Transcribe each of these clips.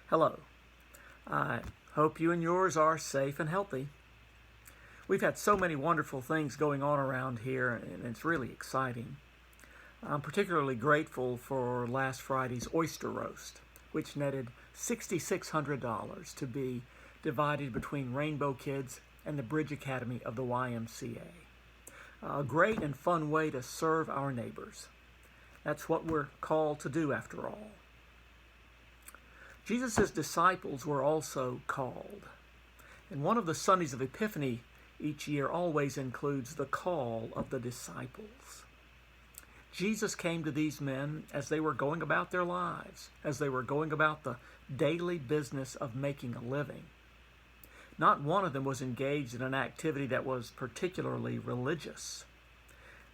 Hello. I hope you and yours are safe and healthy. We've had so many wonderful things going on around here, and it's really exciting. I'm particularly grateful for last Friday's oyster roast, which netted $6,600 to be divided between Rainbow Kids and the Bridge Academy of the YMCA. A great and fun way to serve our neighbors. That's what we're called to do after all. Jesus' disciples were also called. And one of the Sundays of Epiphany each year always includes the call of the disciples. Jesus came to these men as they were going about their lives, as they were going about the daily business of making a living. Not one of them was engaged in an activity that was particularly religious.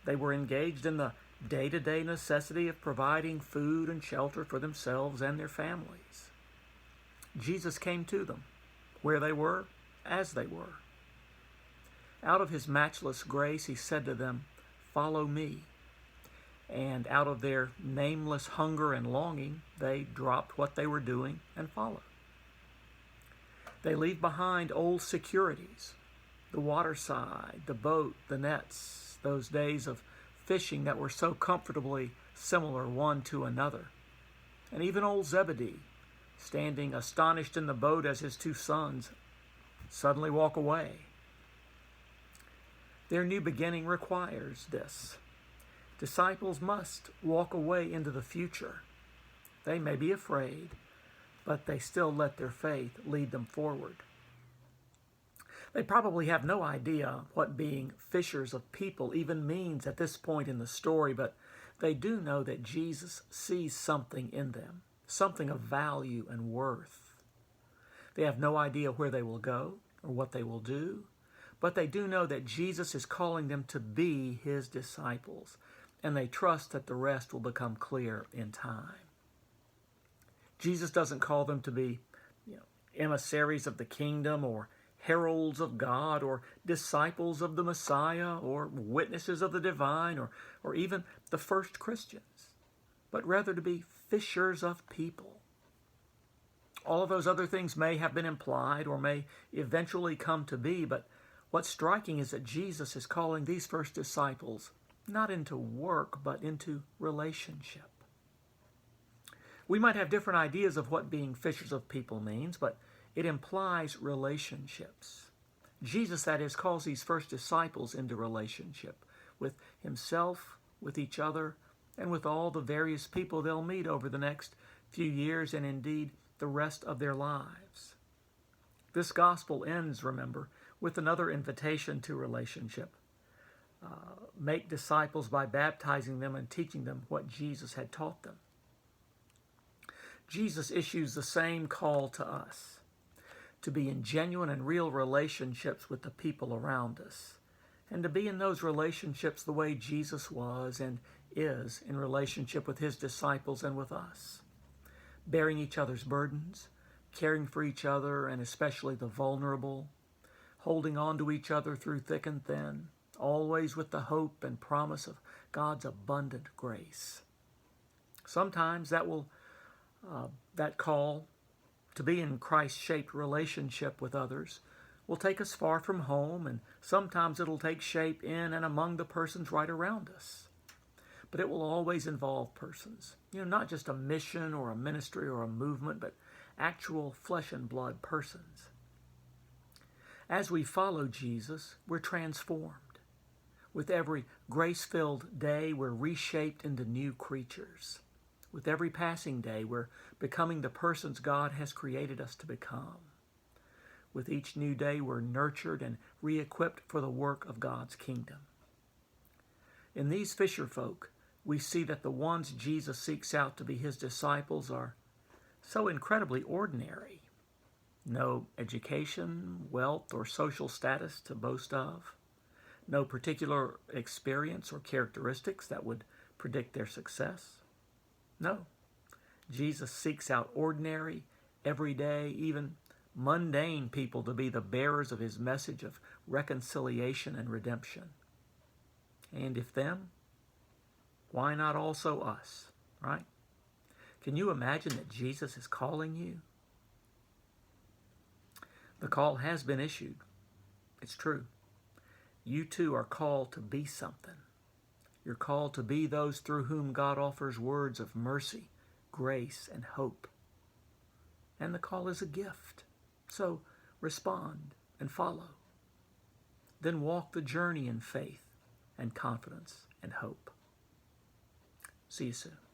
They were engaged in the day-to-day necessity of providing food and shelter for themselves and their families. Jesus came to them, where they were, as they were. Out of his matchless grace, he said to them, "Follow me." And out of their nameless hunger and longing, they dropped what they were doing and followed. They leave behind old securities, the waterside, the boat, the nets, those days of fishing that were so comfortably similar one to another. And even old Zebedee, standing astonished in the boat as his two sons suddenly walk away. Their new beginning requires this. Disciples must walk away into the future. They may be afraid, but they still let their faith lead them forward. They probably have no idea what being fishers of people even means at this point in the story, but they do know that Jesus sees something in them, something of value and worth. They have no idea where they will go or what they will do, but they do know that Jesus is calling them to be his disciples, and they trust that the rest will become clear in time. Jesus doesn't call them to be, emissaries of the kingdom or heralds of God or disciples of the Messiah or witnesses of the divine or even the first Christians, but rather to be fishers of people. All of those other things may have been implied or may eventually come to be, but what's striking is that Jesus is calling these first disciples not into work, but into relationship. We might have different ideas of what being fishers of people means, but it implies relationships. Jesus, that is, calls these first disciples into relationship with himself, with each other, and with all the various people they'll meet over the next few years and indeed the rest of their lives. This gospel ends, remember, with another invitation to relationship. Make disciples by baptizing them and teaching them what Jesus had taught them. Jesus issues the same call to us, to be in genuine and real relationships with the people around us, and to be in those relationships the way Jesus was and is in relationship with his disciples and with us, bearing each other's burdens, caring for each other and especially the vulnerable, holding on to each other through thick and thin, always with the hope and promise of God's abundant grace. Sometimes that call to be in Christ-shaped relationship with others will take us far from home, and sometimes it'll take shape in and among the persons right around us. But it will always involve persons. Not just a mission or a ministry or a movement, but actual flesh and blood persons. As we follow Jesus, we're transformed. With every grace-filled day, we're reshaped into new creatures. With every passing day, we're becoming the persons God has created us to become. With each new day, we're nurtured and re-equipped for the work of God's kingdom. In these fisher folk, we see that the ones Jesus seeks out to be his disciples are so incredibly ordinary. No education, wealth, or social status to boast of. No particular experience or characteristics that would predict their success. No. Jesus seeks out ordinary, everyday, even mundane people to be the bearers of his message of reconciliation and redemption. And if them, why not also us, right? Can you imagine that Jesus is calling you? The call has been issued. It's true. You too are called to be something. You're called to be those through whom God offers words of mercy, grace, and hope. And the call is a gift. So respond and follow. Then walk the journey in faith and confidence and hope. See you soon.